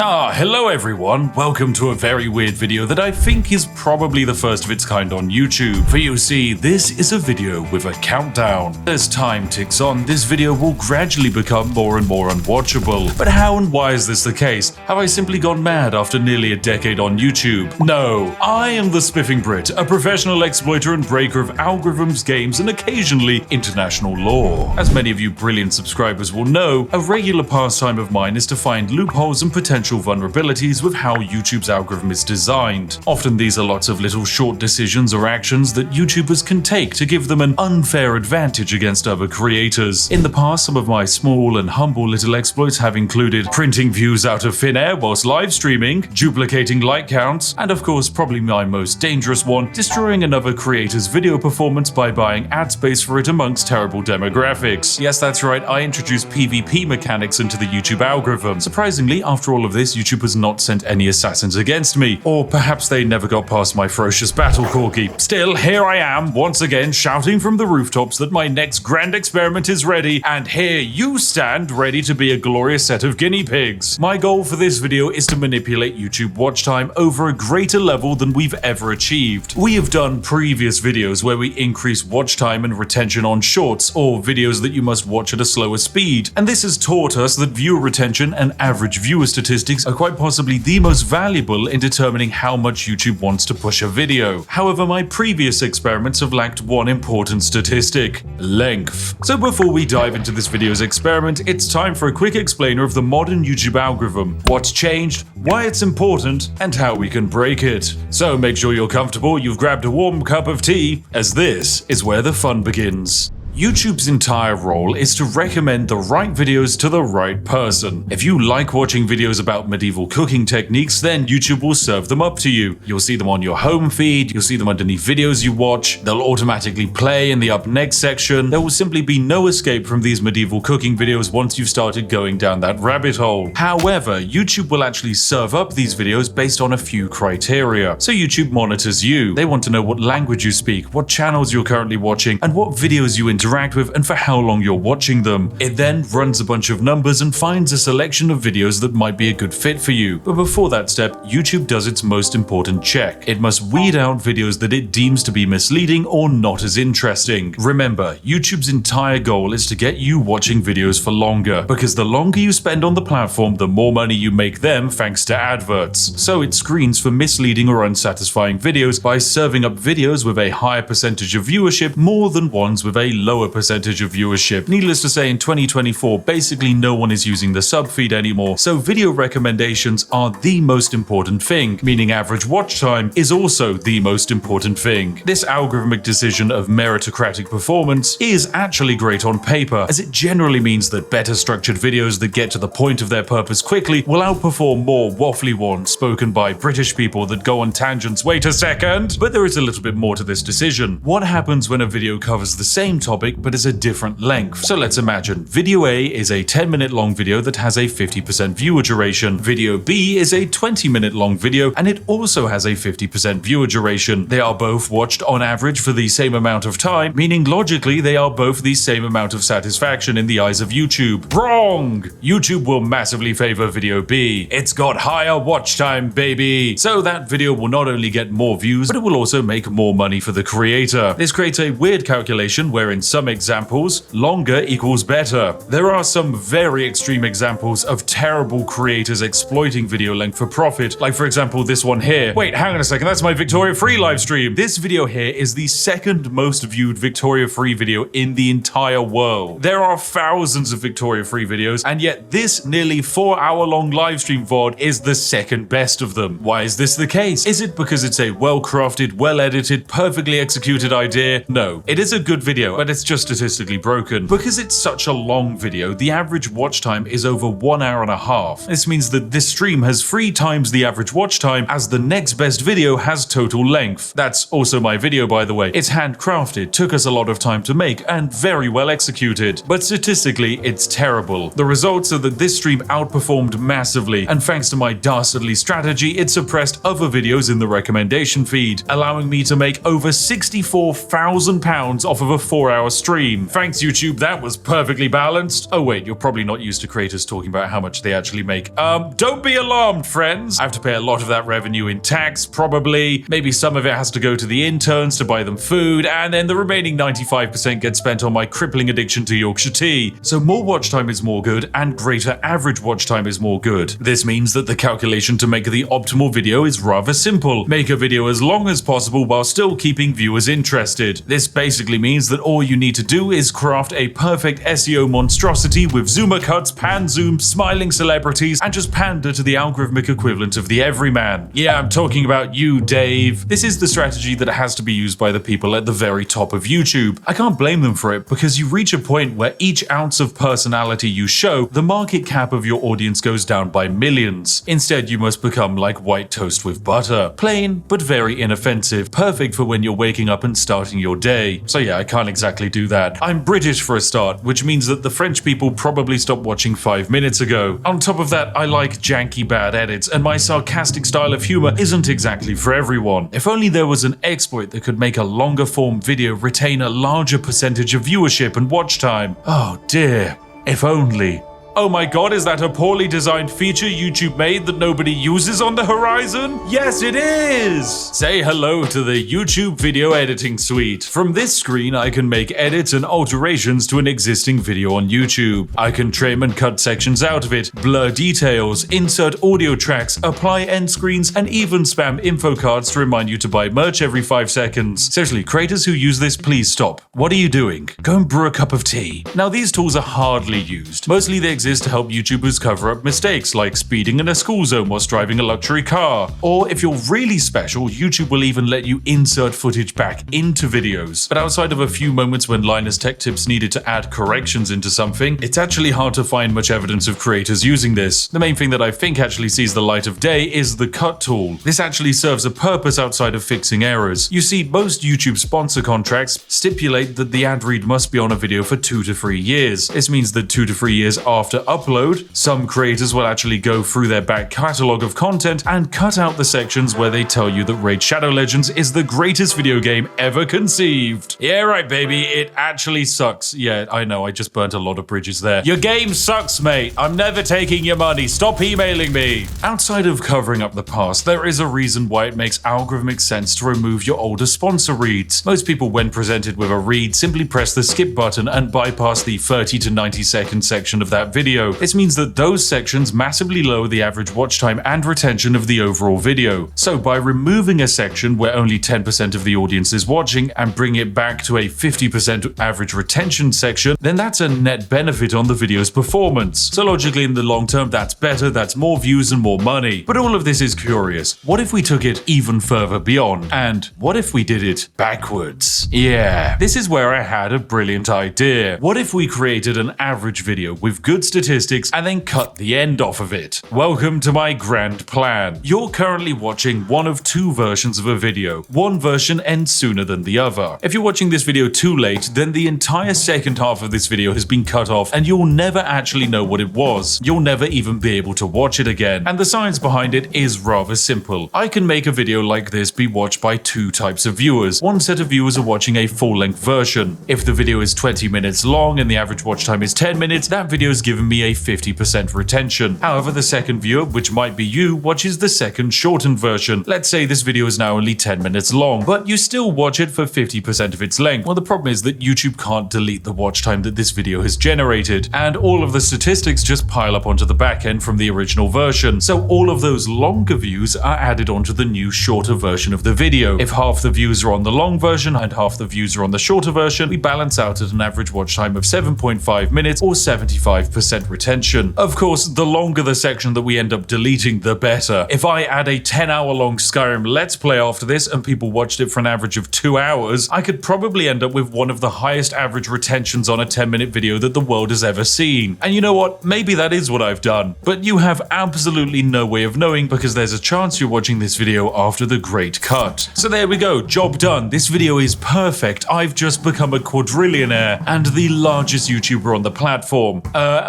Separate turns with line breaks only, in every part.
Hello everyone, welcome to a very weird video that I think is probably the first of its kind on YouTube. For you see, this is a video with a countdown. As time ticks on, this video will gradually become more and more unwatchable. But how and why is this the case? Have I simply gone mad after nearly a decade on YouTube? No, I am the Spiffing Brit, a professional exploiter and breaker of algorithms, games, and occasionally international law. As many of you brilliant subscribers will know, a regular pastime of mine is to find loopholes and potential vulnerabilities with how YouTube's algorithm is designed. Often these are lots of little short decisions or actions that YouTubers can take to give them an unfair advantage against other creators. In the past, some of my small and humble little exploits have included printing views out of thin air whilst live streaming, duplicating like counts, and of course probably my most dangerous one, destroying another creator's video performance by buying ad space for it amongst terrible demographics. Yes, that's right, I introduced PvP mechanics into the YouTube algorithm. Surprisingly, after all of this, YouTube has not sent any assassins against me. Or perhaps they never got past my ferocious battle corgi. Still, here I am, once again shouting from the rooftops that my next grand experiment is ready, and here you stand ready to be a glorious set of guinea pigs. My goal for this video is to manipulate YouTube watch time over a greater level than we've ever achieved. We have done previous videos where we increase watch time and retention on shorts, or videos that you must watch at a slower speed, and this has taught us that viewer retention and average viewer statistics are quite possibly the most valuable in determining how much YouTube wants to push a video. However, my previous experiments have lacked one important statistic: length. So before we dive into this video's experiment, it's time for a quick explainer of the modern YouTube algorithm, what's changed, why it's important, and how we can break it. So make sure you're comfortable, you've grabbed a warm cup of tea, as this is where the fun begins. YouTube's entire role is to recommend the right videos to the right person. If you like watching videos about medieval cooking techniques, then YouTube will serve them up to you. You'll see them on your home feed, you'll see them underneath videos you watch, they'll automatically play in the up next section. There will simply be no escape from these medieval cooking videos once you've started going down that rabbit hole. However, YouTube will actually serve up these videos based on a few criteria. So YouTube monitors you. They want to know what language you speak, what channels you're currently watching, and what videos you interact with and for how long you're watching them. It then runs a bunch of numbers and finds a selection of videos that might be a good fit for you. But before that step, YouTube does its most important check. It must weed out videos that it deems to be misleading or not as interesting. Remember, YouTube's entire goal is to get you watching videos for longer, because the longer you spend on the platform, the more money you make them thanks to adverts. So it screens for misleading or unsatisfying videos by serving up videos with a higher percentage of viewership more than ones with a lower percentage of viewership. Needless to say, in 2024, basically no one is using the sub feed anymore, so video recommendations are the most important thing, meaning average watch time is also the most important thing. This algorithmic decision of meritocratic performance is actually great on paper, as it generally means that better structured videos that get to the point of their purpose quickly will outperform more waffly ones spoken by British people that go on tangents. Wait a second! But there is a little bit more to this decision. What happens when a video covers the same topic but is a different length? So let's imagine video A is a 10-minute long video that has a 50% viewer duration. Video B is a 20-minute long video and it also has a 50% viewer duration. They are both watched on average for the same amount of time, meaning logically they are both the same amount of satisfaction in the eyes of YouTube. Wrong! YouTube will massively favor video B. It's got higher watch time, baby! So that video will not only get more views, but it will also make more money for the creator. This creates a weird calculation where in some examples, longer equals better. There are some very extreme examples of terrible creators exploiting video length for profit, like for example this one here. Wait, hang on a second, that's my Victoria Free live stream. This video here is the second most viewed Victoria Free video in the entire world. There are thousands of Victoria Free videos, and yet this nearly 4-hour long live stream VOD is the second best of them. Why is this the case? Is it because it's a well-crafted, well-edited, perfectly executed idea? No, it is a good video, but it's just statistically broken. Because it's such a long video, the average watch time is over 1 hour and a half. This means that this stream has 3 times the average watch time, as the next best video has total length. That's also my video, by the way. It's handcrafted, took us a lot of time to make, and very well executed. But statistically, it's terrible. The results are that this stream outperformed massively, and thanks to my dastardly strategy, it suppressed other videos in the recommendation feed, allowing me to make over £64,000 off of a 4-hour stream. Thanks, YouTube, that was perfectly balanced. Oh wait, you're probably not used to creators talking about how much they actually make. Don't be alarmed, friends. I have to pay a lot of that revenue in tax, probably. Maybe some of it has to go to the interns to buy them food, and then the remaining 95% gets spent on my crippling addiction to Yorkshire tea. So more watch time is more good, and greater average watch time is more good. This means that the calculation to make the optimal video is rather simple. Make a video as long as possible while still keeping viewers interested. This basically means that all you need to do is craft a perfect SEO monstrosity with zoomer cuts, pan zoom, smiling celebrities, and just pander to the algorithmic equivalent of the everyman. Yeah, I'm talking about you, Dave. This is the strategy that has to be used by the people at the very top of YouTube. I can't blame them for it, because you reach a point where each ounce of personality you show, the market cap of your audience goes down by millions. Instead, you must become like white toast with butter. Plain, but very inoffensive. Perfect for when you're waking up and starting your day. So yeah, I can't exactly do that. I'm British for a start, which means that the French people probably stopped watching 5 minutes ago. On top of that, I like janky bad edits, and my sarcastic style of humor isn't exactly for everyone. If only there was an exploit that could make a longer form video retain a larger percentage of viewership and watch time. Oh dear, if only. Oh my god, is that a poorly designed feature YouTube made that nobody uses on the horizon? Yes, it is! Say hello to the YouTube video editing suite. From this screen, I can make edits and alterations to an existing video on YouTube. I can trim and cut sections out of it, blur details, insert audio tracks, apply end screens, and even spam info cards to remind you to buy merch every 5 seconds. Seriously, creators who use this, please stop. What are you doing? Go and brew a cup of tea. Now, these tools are hardly used. Mostly they exist to help YouTubers cover up mistakes like speeding in a school zone whilst driving a luxury car. Or if you're really special, YouTube will even let you insert footage back into videos. But outside of a few moments when Linus Tech Tips needed to add corrections into something, it's actually hard to find much evidence of creators using this. The main thing that I think actually sees the light of day is the cut tool. This actually serves a purpose outside of fixing errors. You see, most YouTube sponsor contracts stipulate that the ad read must be on a video for 2 to 3 years. This means that 2 to 3 years after upload, some creators will actually go through their back catalog of content and cut out the sections where they tell you that Raid Shadow Legends is the greatest video game ever conceived. Yeah, right, baby, it actually sucks. Yeah, I know, I just burnt a lot of bridges there. Your game sucks, mate. I'm never taking your money. Stop emailing me. Outside of covering up the past, there is a reason why it makes algorithmic sense to remove your older sponsor reads. Most people, when presented with a read, simply press the skip button and bypass the 30 to 90 second section of that video. This means that those sections massively lower the average watch time and retention of the overall video. So by removing a section where only 10% of the audience is watching and bring it back to a 50% average retention section, then that's a net benefit on the video's performance. So logically in the long term, that's better, that's more views and more money. But all of this is curious. What if we took it even further beyond? And what if we did it backwards? Yeah, this is where I had a brilliant idea. What if we created an average video with good statistics and then cut the end off of it? Welcome to my grand plan. You're currently watching one of 2 versions of a video. One version ends sooner than the other. If you're watching this video too late, then the entire second half of this video has been cut off and you'll never actually know what it was. You'll never even be able to watch it again. And the science behind it is rather simple. I can make a video like this be watched by 2 types of viewers. One set of viewers are watching a full-length version. If the video is 20 minutes long and the average watch time is 10 minutes, that video has given me a 50% retention. However, the second viewer, which might be you, watches the second shortened version. Let's say this video is now only 10 minutes long, but you still watch it for 50% of its length. Well, the problem is that YouTube can't delete the watch time that this video has generated, and all of the statistics just pile up onto the back end from the original version. So all of those longer views are added onto the new shorter version of the video. If half the views are on the long version and half the views are on the shorter version, we balance out at an average watch time of 7.5 minutes or 75% retention. Of course, the longer the section that we end up deleting, the better. If I add a 10-hour long Skyrim Let's Play after this and people watched it for an average of 2 hours, I could probably end up with one of the highest average retentions on a 10-minute video that the world has ever seen. And you know what? Maybe that is what I've done. But you have absolutely no way of knowing because there's a chance you're watching this video after the great cut. So there we go, job done. This video is perfect. I've just become a quadrillionaire and the largest YouTuber on the platform.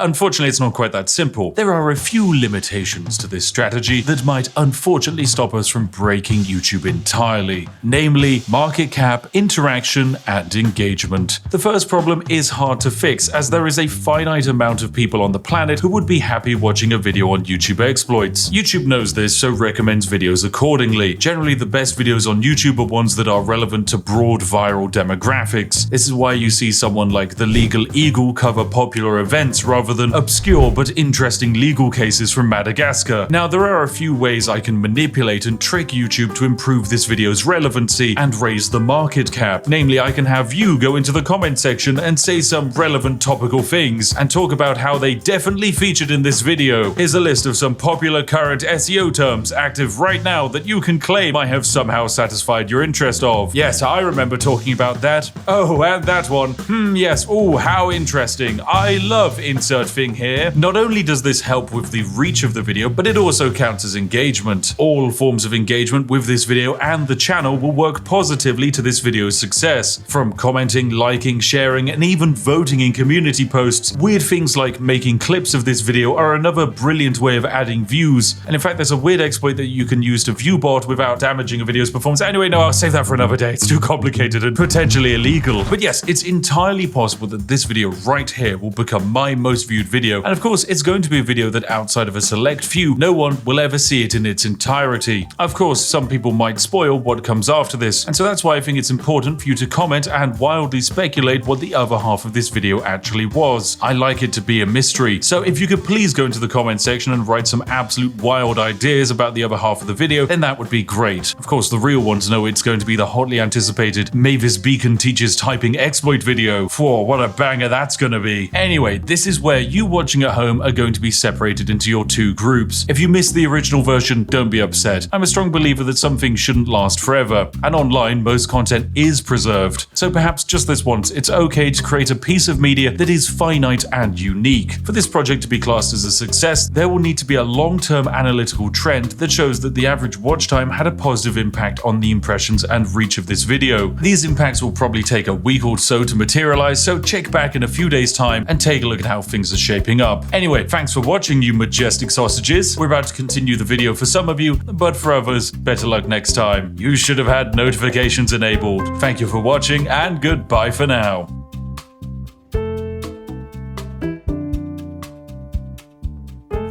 unfortunately, it's not quite that simple. There are a few limitations to this strategy that might unfortunately stop us from breaking YouTube entirely, namely market cap, interaction, and engagement. The first problem is hard to fix, as there is a finite amount of people on the planet who would be happy watching a video on YouTube exploits. YouTube knows this, so recommends videos accordingly. Generally, the best videos on YouTube are ones that are relevant to broad viral demographics. This is why you see someone like the Legal Eagle cover popular events rather than obscure but interesting legal cases from Madagascar. Now, there are a few ways I can manipulate and trick YouTube to improve this video's relevancy and raise the market cap. Namely, I can have you go into the comment section and say some relevant topical things and talk about how they definitely featured in this video. Here's a list of some popular current SEO terms active right now that you can claim I have somehow satisfied your interest of. Yes, I remember talking about that. Oh, and that one. Yes. Oh, how interesting. I love insert thing here. Not only does this help with the reach of the video, but it also counts as engagement. All forms of engagement with this video and the channel will work positively to this video's success. From commenting, liking, sharing, and even voting in community posts, weird things like making clips of this video are another brilliant way of adding views. And in fact, there's a weird exploit that you can use to view bot without damaging a video's performance. Anyway, no, I'll save that for another day. It's too complicated and potentially illegal. But yes, it's entirely possible that this video right here will become my most viewed video. And of course, it's going to be a video that outside of a select few, no one will ever see it in its entirety. Of course, some people might spoil what comes after this. And so that's why I think it's important for you to comment and wildly speculate what the other half of this video actually was. I like it to be a mystery. So if you could please go into the comment section and write some absolute wild ideas about the other half of the video, then that would be great. Of course, the real ones know it's going to be the hotly anticipated Mavis Beacon teaches typing exploit video. Whoa, what a banger that's gonna be. Anyway, this is where you watching at home are going to be separated into your two groups. If you missed the original version, don't be upset. I'm a strong believer that some things shouldn't last forever, and online most content is preserved. So perhaps just this once, it's okay to create a piece of media that is finite and unique. For this project to be classed as a success, there will need to be a long-term analytical trend that shows that the average watch time had a positive impact on the impressions and reach of this video. These impacts will probably take a week or so to materialize, so check back in a few days' time and take a look at how things are shaping up. Anyway, thanks for watching, you majestic sausages. We're about to continue the video for some of you, but for others, better luck next time. You should have had notifications enabled. Thank you for watching, and goodbye for now.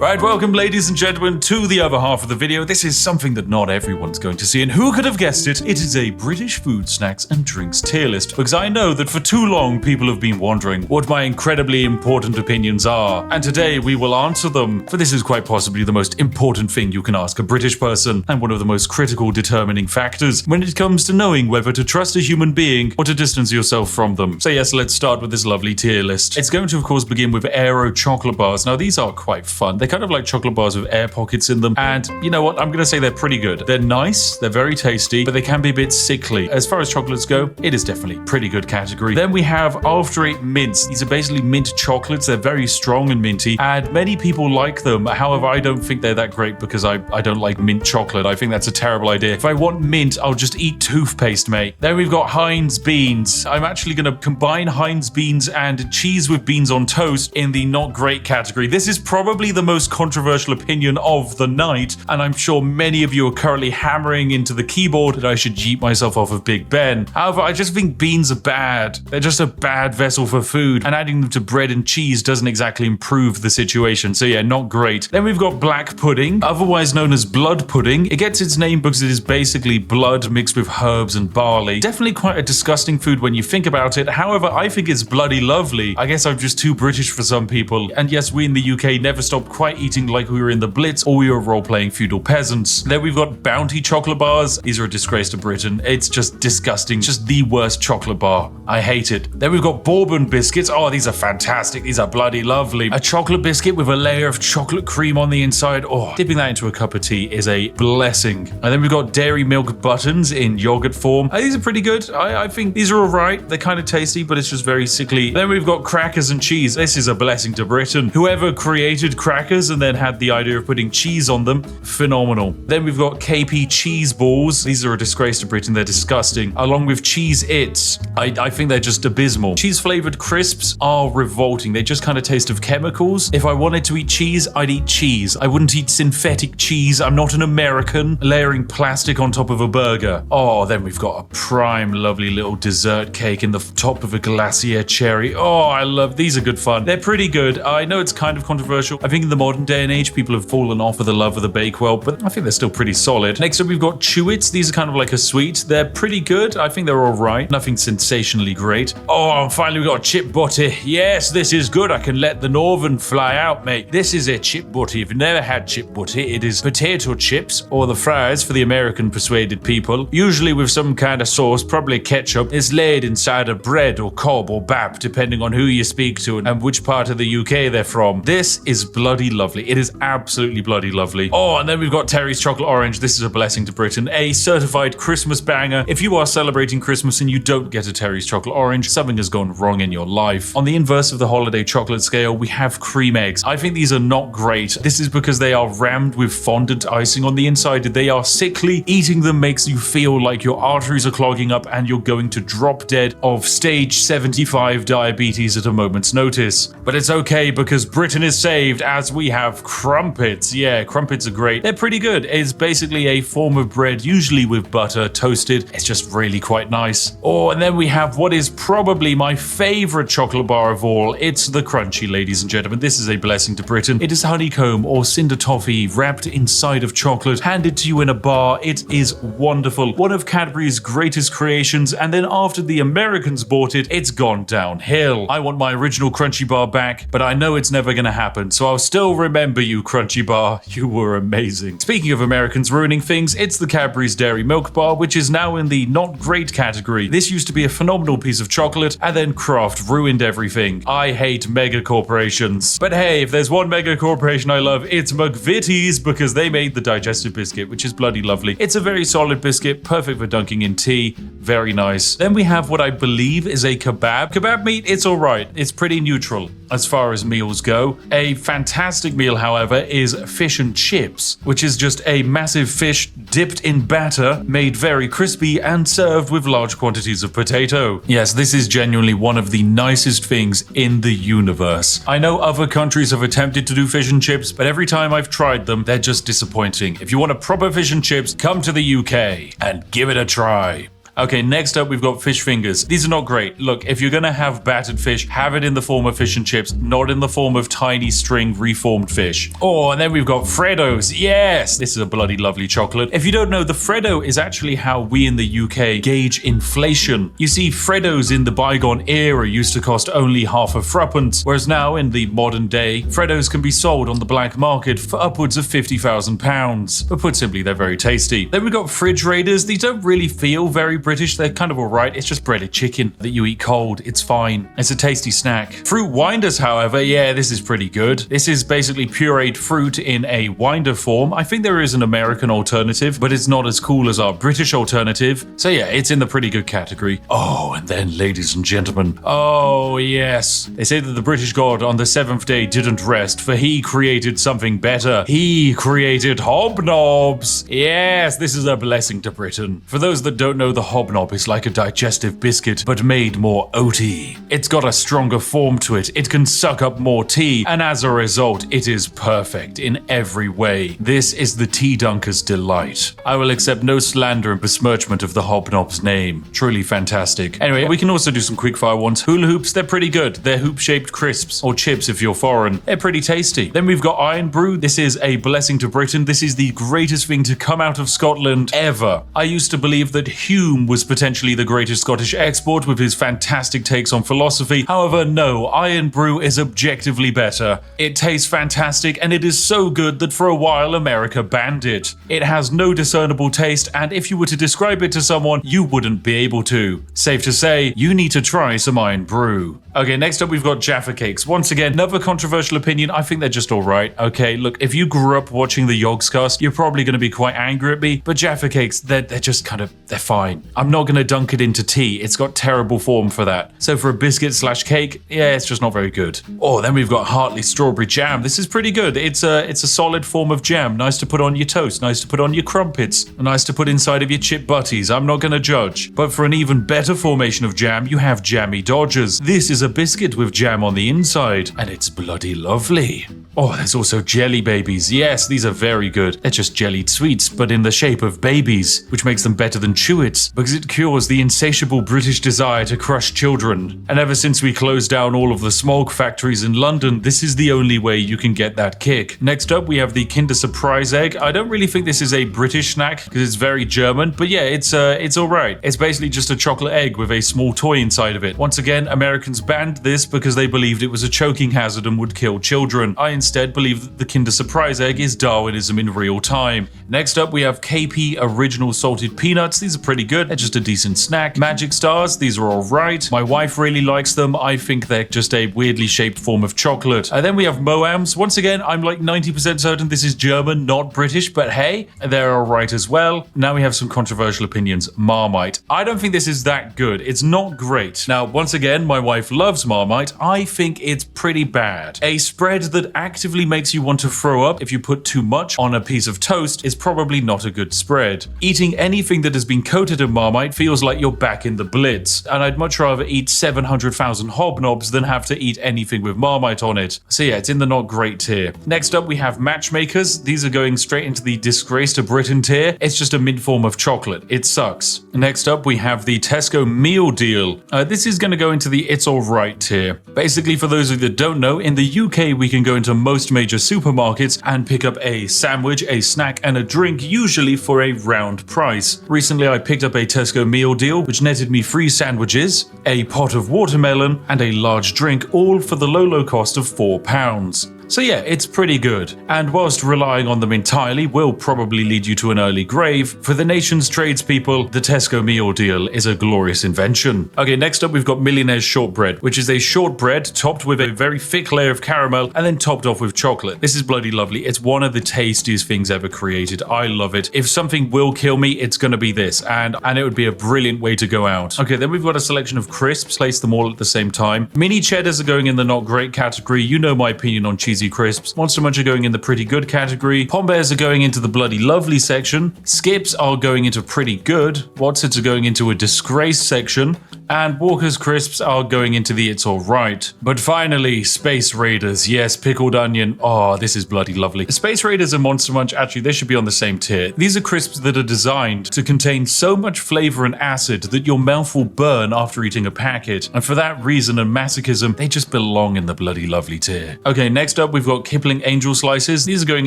Right, welcome ladies and gentlemen to the other half of the video. This is something that not everyone's going to see, and who could have guessed it? It is a British food, snacks and drinks tier list, because I know that for too long people have been wondering what my incredibly important opinions are, and today we will answer them, for this is quite possibly the most important thing you can ask a British person, and one of the most critical determining factors when it comes to knowing whether to trust a human being or to distance yourself from them. So yes, let's start with this lovely tier list. It's going to of course begin with Aero chocolate bars. Now these are quite fun. They're kind of like chocolate bars with air pockets in them, and you know what, I'm gonna say they're pretty good. They're nice, they're very tasty, but they can be a bit sickly. As far as chocolates go, it is definitely pretty good category. Then we have After Eight mints. These are basically mint chocolates. They're very strong and minty, and many people like them. However, I don't think they're that great because I don't like mint chocolate. I think that's a terrible idea. If I want mint, I'll just eat toothpaste, mate. Then we've got Heinz beans. I'm actually gonna combine Heinz beans and cheese with beans on toast in the not great category. This is probably the most controversial opinion of the night, and I'm sure many of you are currently hammering into the keyboard that I should yeet myself off of Big Ben. However, I just think beans are bad. They're just a bad vessel for food, and adding them to bread and cheese doesn't exactly improve the situation. So yeah, not great. Then we've got black pudding, otherwise known as blood pudding. It gets its name because it is basically blood mixed with herbs and barley. Definitely quite a disgusting food when you think about it. However, I think it's bloody lovely. I guess I'm just too British for some people. And yes, we in the UK never stopped quite eating like we were in the Blitz or we were role-playing feudal peasants. Then we've got Bounty chocolate bars. These are a disgrace to Britain. It's just disgusting. Just the worst chocolate bar. I hate it. Then we've got Bourbon biscuits. Oh, these are fantastic. These are bloody lovely. A chocolate biscuit with a layer of chocolate cream on the inside. Oh, dipping that into a cup of tea is a blessing. And then we've got Dairy Milk buttons in yogurt form. These are pretty good. I think these are all right. They're kind of tasty, but it's just very sickly. Then we've got crackers and cheese. This is a blessing to Britain. Whoever created crackers crackers and then had the idea of putting cheese on them. Phenomenal. Then we've got KP cheese balls. These are a disgrace to Britain. They're disgusting. Along with Cheez-Its. I think they're just abysmal. Cheese flavored crisps are revolting. They just kind of taste of chemicals. If I wanted to eat cheese, I'd eat cheese. I wouldn't eat synthetic cheese. I'm not an American layering plastic on top of a burger. Oh, then we've got a prime lovely little dessert cake in the top of a glacier cherry. Oh, I love these. Are good fun. They're pretty good. I know it's kind of controversial. I think in the modern day and age, people have fallen off of the love of the Bakewell, but I think they're still pretty solid. Next up, we've got Chewits. These are kind of like a sweet. They're pretty good. I think they're all right. Nothing sensationally great. Oh, and finally, we've got Chip Butty. Yes, this is good. I can let the Northern fly out, mate. This is a Chip Butty. If you've never had Chip Butty, it is potato chips or the fries for the American persuaded people, usually with some kind of sauce, probably ketchup. It's laid inside of bread or cob or bap, depending on who you speak to and which part of the UK they're from. This is bloody lovely. It is absolutely bloody lovely. Oh, and then we've got Terry's Chocolate Orange. This is a blessing to Britain. A certified Christmas banger. If you are celebrating Christmas and you don't get a Terry's Chocolate Orange, something has gone wrong in your life. On the inverse of the holiday chocolate scale, we have cream eggs. I think these are not great. This is because they are rammed with fondant icing on the inside. They are sickly. Eating them makes you feel like your arteries are clogging up and you're going to drop dead of stage 75 diabetes at a moment's notice. But it's okay because Britain is saved as we have crumpets. Yeah, crumpets are great. They're pretty good. It's basically a form of bread, usually with butter, toasted. It's just really quite nice. Oh, and then we have what is probably my favorite chocolate bar of all. It's the Crunchy, ladies and gentlemen. This is a blessing to Britain. It is honeycomb or cinder toffee wrapped inside of chocolate, handed to you in a bar. It is wonderful. One of Cadbury's greatest creations, and then after the Americans bought it, it's gone downhill. I want my original Crunchy bar back, but I know it's never gonna happen, so I'll still remember you, Crunchy bar. You were amazing. Speaking of Americans ruining things, it's the Cadbury's Dairy Milk Bar, which is now in the not great category. This used to be a phenomenal piece of chocolate, and then Kraft ruined everything. I hate mega corporations. But hey, if there's one mega corporation I love, it's McVitie's, because they made the digestive biscuit, which is bloody lovely. It's a very solid biscuit, perfect for dunking in tea. Very nice. Then we have what I believe is a kebab. Kebab meat, it's alright. It's pretty neutral as far as meals go. A fantastic meal, however, is fish and chips, which is just a massive fish dipped in batter, made very crispy and served with large quantities of potato. Yes, this is genuinely one of the nicest things in the universe. I know other countries have attempted to do fish and chips, but every time I've tried them, they're just disappointing. If you want a proper fish and chips, come to the UK and give it a try. Okay, next up we've got fish fingers. These are not great. Look, if you're gonna have battered fish, have it in the form of fish and chips, not in the form of tiny string reformed fish. Oh, and then we've got Freddos. Yes! This is a bloody lovely chocolate. If you don't know, the Freddo is actually how we in the UK gauge inflation. You see, Freddos in the bygone era used to cost only half a threepence, whereas now in the modern day, Freddos can be sold on the black market for upwards of £50,000. But put simply, they're very tasty. Then we've got Fridge Raiders. These don't really feel very British. They're kind of alright. It's just breaded chicken that you eat cold. It's fine. It's a tasty snack. Fruit Winders, however, yeah, this is pretty good. This is basically pureed fruit in a winder form. I think there is an American alternative, but it's not as cool as our British alternative. So yeah, it's in the pretty good category. Oh, and then, ladies and gentlemen, oh yes. They say that the British god on the seventh day didn't rest, for he created something better. He created hobnobs. Yes, this is a blessing to Britain. For those that don't know, the hobnob is like a digestive biscuit, but made more oaty. It's got a stronger form to it. It can suck up more tea, and as a result, it is perfect in every way. This is the tea dunker's delight. I will accept no slander and besmirchment of the hobnob's name. Truly fantastic. Anyway, we can also do some quickfire ones. Hula hoops, they're pretty good. They're hoop-shaped crisps, or chips if you're foreign. They're pretty tasty. Then we've got Iron Brew. This is a blessing to Britain. This is the greatest thing to come out of Scotland ever. I used to believe that Hume was potentially the greatest Scottish export with his fantastic takes on philosophy. However, no, Iron Brew is objectively better. It tastes fantastic, and it is so good that for a while America banned it. It has no discernible taste, and if you were to describe it to someone, you wouldn't be able to. Safe to say, you need to try some Iron Brew. Okay, next up we've got Jaffa Cakes. Once again, another controversial opinion. I think they're just alright. Okay, look, if you grew up watching the Yogscast, you're probably going to be quite angry at me, but Jaffa Cakes, they're just kind of, they're fine. I'm not going to dunk it into tea. It's got terrible form for that. So for a biscuit slash cake, yeah, it's just not very good. Oh, then we've got Hartley Strawberry Jam. This is pretty good. It's a solid form of jam. Nice to put on your toast, nice to put on your crumpets, nice to put inside of your chip butties. I'm not going to judge. But for an even better formation of jam, you have Jammy Dodgers. This is a biscuit with jam on the inside, and it's bloody lovely. Oh, there's also Jelly Babies. Yes, these are very good. They're just jellied sweets, but in the shape of babies, which makes them better than Chewits, because it cures the insatiable British desire to crush children. And ever since we closed down all of the smog factories in London, this is the only way you can get that kick. Next up, we have the Kinder Surprise Egg. I don't really think this is a British snack, because it's very German, but yeah, it's alright. It's basically just a chocolate egg with a small toy inside of it. Once again, Americans banned this because they believed it was a choking hazard and would kill children. I instead believe that the Kinder Surprise Egg is Darwinism in real time. Next up, we have KP Original Salted Peanuts. These are pretty good. They're just a decent snack. Magic Stars, these are alright. My wife really likes them. I think they're just a weirdly shaped form of chocolate. And then we have Moams. Once again, I'm like 90% certain this is German, not British, but hey, they're alright as well. Now we have some controversial opinions. Marmite. I don't think this is that good. It's not great. Now, once again, my wife loves Marmite. I think it's pretty bad. A spread that actively makes you want to throw up if you put too much on a piece of toast is probably not a good spread. Eating anything that has been coated in Marmite feels like you're back in the Blitz, and I'd much rather eat 700,000 hobnobs than have to eat anything with Marmite on it. So yeah, it's in the not great tier. Next up, we have Matchmakers. These are going straight into the disgrace to Britain tier. It's just a mint form of chocolate. It sucks. Next up, we have the Tesco Meal Deal. This is going to go into the it's alright tier. Basically, for those of you that don't know, in the UK, we can go into most major supermarkets and pick up a sandwich, a snack, and a drink, usually for a round price. Recently, I picked up a Tesco Meal Deal, which netted me 3 sandwiches, a pot of watermelon, and a large drink, all for the low cost of £4. So yeah, it's pretty good. And whilst relying on them entirely will probably lead you to an early grave, for the nation's tradespeople, the Tesco Meal Deal is a glorious invention. Okay, next up we've got Millionaire's Shortbread, which is a shortbread topped with a very thick layer of caramel and then topped off with chocolate. This is bloody lovely. It's one of the tastiest things ever created. I love it. If something will kill me, it's gonna be this, and it would be a brilliant way to go out. Okay, then we've got a selection of crisps, place them all at the same time. Mini cheddars are going in the not great category. You know my opinion on cheesy crisps. Monster Munch are going in the pretty good category. Pom Bears are going into the bloody lovely section. Skips are going into pretty good. Watsits are going into a disgrace section. And Walker's Crisps are going into the it's alright. But finally, Space Raiders. Yes, pickled onion. Oh, this is bloody lovely. Space Raiders and Monster Munch, actually, they should be on the same tier. These are crisps that are designed to contain so much flavor and acid that your mouth will burn after eating a packet. And for that reason and masochism, they just belong in the bloody lovely tier. Okay, next up, we've got Kipling Angel Slices. These are going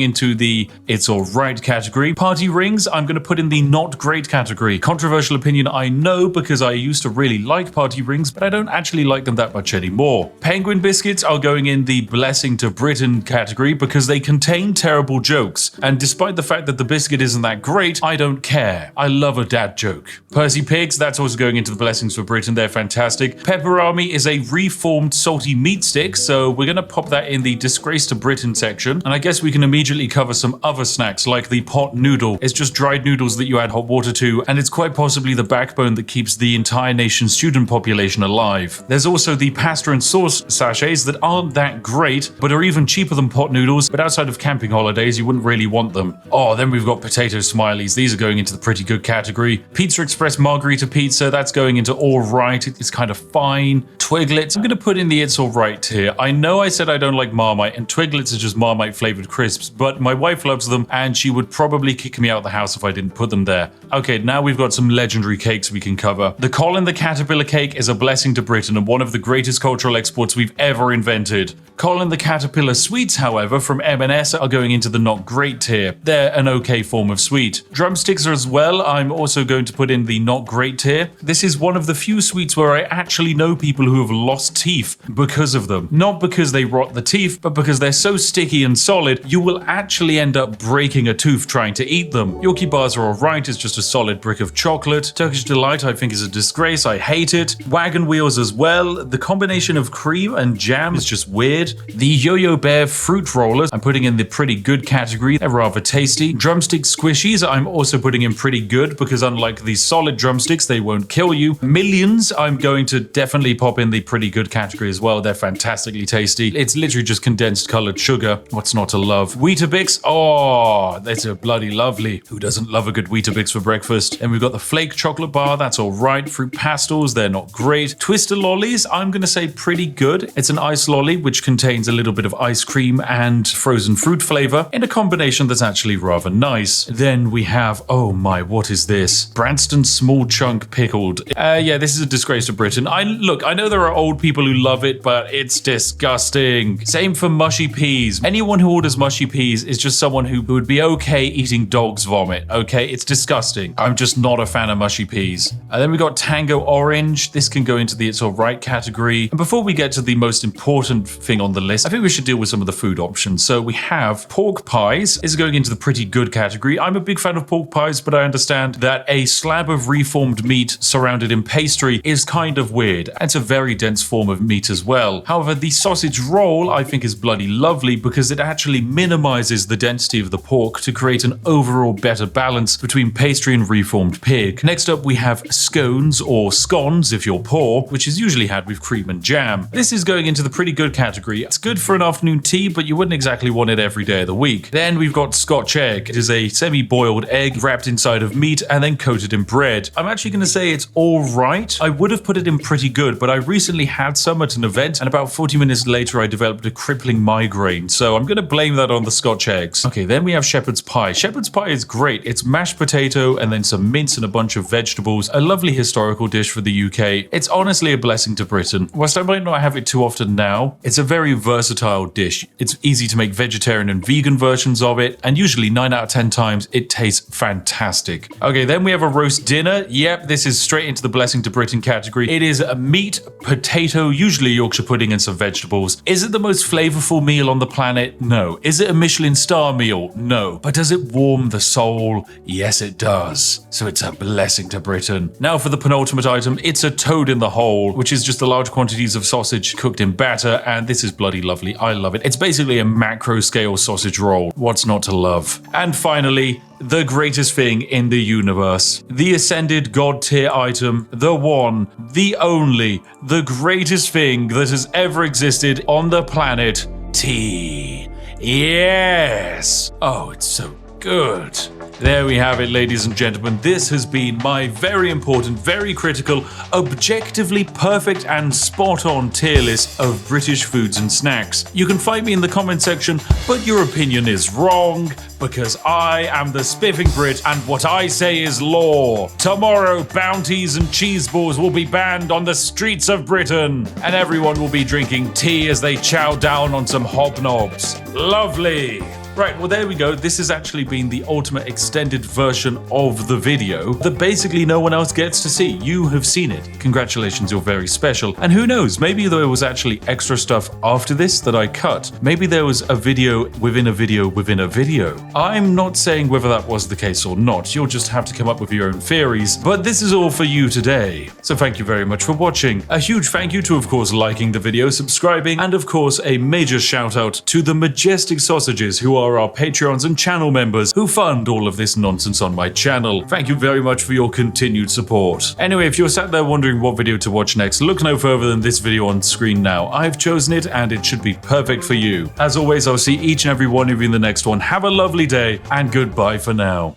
into the it's alright category. Party Rings, I'm going to put in the not great category. Controversial opinion, I know, because I used to really like Party Rings, but I don't actually like them that much anymore. Penguin Biscuits are going in the blessing to Britain category because they contain terrible jokes. And despite the fact that the biscuit isn't that great, I don't care. I love a dad joke. Percy Pigs, that's also going into the blessings for Britain. They're fantastic. Pepperami is a reformed salty meat stick, so we're going to pop that in the disgrace to Britain section. And I guess we can immediately cover some other snacks like the pot noodle. It's just dried noodles that you add hot water to, and it's quite possibly the backbone that keeps the entire nation's student population alive. There's also the pasta and sauce sachets that aren't that great, but are even cheaper than pot noodles, but outside of camping holidays, you wouldn't really want them. Oh, then we've got potato smileys. These are going into the pretty good category. Pizza Express Margarita Pizza, that's going into all right. It's kind of fine. Twiglets, I'm going to put in the it's all right tier. I know I said I don't like Marmite, and Twiglets are just Marmite flavored crisps, but my wife loves them, and she would probably kick me out of the house if I didn't put them there. Okay, now we've got some legendary cakes we can cover. The Colin the Caterpillar cake is a blessing to Britain and one of the greatest cultural exports we've ever invented. Colin the Caterpillar sweets, however, from M&S are going into the not great tier. They're an okay form of sweet. Drumsticks are as well. I'm also going to put in the not great tier. This is one of the few sweets where I actually know people who have lost teeth because of them. Not because they rot the teeth, but because they're so sticky and solid, you will actually end up breaking a tooth trying to eat them. Yorkie bars are alright, it's just a solid brick of chocolate. Turkish Delight I think is a disgrace, I hate hate it. Wagon wheels as well. The combination of cream and jam is just weird. The Yo-Yo Bear fruit rollers I'm putting in the pretty good category. They're rather tasty. Drumstick squishies I'm also putting in pretty good because unlike the solid drumsticks, they won't kill you. Millions I'm going to definitely pop in the pretty good category as well. They're fantastically tasty. It's literally just condensed colored sugar. What's not to love? Weetabix. Oh, that's a bloody lovely. Who doesn't love a good Weetabix for breakfast? And we've got the flake chocolate bar. That's all right. Fruit pastels. They're not great. Twister lollies. I'm going to say pretty good. It's an ice lolly which contains a little bit of ice cream and frozen fruit flavor in a combination that's actually rather nice. Then we have, oh my, what is this? Branston small chunk pickled. Yeah, this is a disgrace to Britain. I know there are old people who love it, but it's disgusting. Same for mushy peas. Anyone who orders mushy peas is just someone who would be okay eating dog's vomit, okay? It's disgusting. I'm just not a fan of mushy peas. And then we got Tango Orange. This can go into the it's alright category. And before we get to the most important thing on the list, I think we should deal with some of the food options. So we have pork pies is going into the pretty good category. I'm a big fan of pork pies, but I understand that a slab of reformed meat surrounded in pastry is kind of weird. It's a very dense form of meat as well. However, the sausage roll I think is bloody lovely because it actually minimizes the density of the pork to create an overall better balance between pastry and reformed pig. Next up, we have scones or scones if you're poor, which is usually had with cream and jam. This is going into the pretty good category. It's good for an afternoon tea, but you wouldn't exactly want it every day of the week. Then we've got Scotch egg. It is a semi-boiled egg wrapped inside of meat and then coated in bread. I'm actually going to say it's all right. I would have put it in pretty good, but I recently had some at an event and about 40 minutes later I developed a crippling migraine. So I'm going to blame that on the Scotch eggs. Okay, then we have shepherd's pie. Shepherd's pie is great. It's mashed potato and then some mince and a bunch of vegetables. A lovely historical dish for the UK. It's honestly a blessing to Britain. Whilst I might not have it too often now, it's a very versatile dish. It's easy to make vegetarian and vegan versions of it, and usually 9 out of 10 times it tastes fantastic. Okay, then we have a roast dinner. Yep, this is straight into the blessing to Britain category. It is a meat, potato, usually Yorkshire pudding and some vegetables. Is it the most flavorful meal on the planet? No. Is it a Michelin star meal? No. But does it warm the soul? Yes, it does. So it's a blessing to Britain. Now for the penultimate item, it's a toad in the hole, which is just the large quantities of sausage cooked in batter, and this is bloody lovely. I love it. It's basically a macro scale sausage roll. What's not to love? And finally, the greatest thing in the universe. The ascended god tier item. The one, the only, the greatest thing that has ever existed on the planet. Tea. Yes! Oh, it's so good. There we have it, ladies and gentlemen. This has been my very important, very critical, objectively perfect and spot-on tier list of British foods and snacks. You can find me in the comment section, but your opinion is wrong because I am the Spiffing Brit and what I say is law. Tomorrow, bounties and cheese balls will be banned on the streets of Britain and everyone will be drinking tea as they chow down on some hobnobs. Lovely. Right, well there we go. This has actually been the ultimate extended version of the video that basically no one else gets to see. You have seen it. Congratulations, you're very special. And who knows, maybe there was actually extra stuff after this that I cut. Maybe there was a video within a video within a video. I'm not saying whether that was the case or not. You'll just have to come up with your own theories. But this is all for you today. So thank you very much for watching. A huge thank you to, of course, liking the video, subscribing, and of course, a major shout out to the majestic sausages who are our Patreons and channel members who fund all of this nonsense on my channel. Thank you very much for your continued support. Anyway, if you're sat there wondering what video to watch next, look no further than this video on screen now. I've chosen it and it should be perfect for you. As always, I'll see each and every one of you in the next one. Have a lovely day and goodbye for now.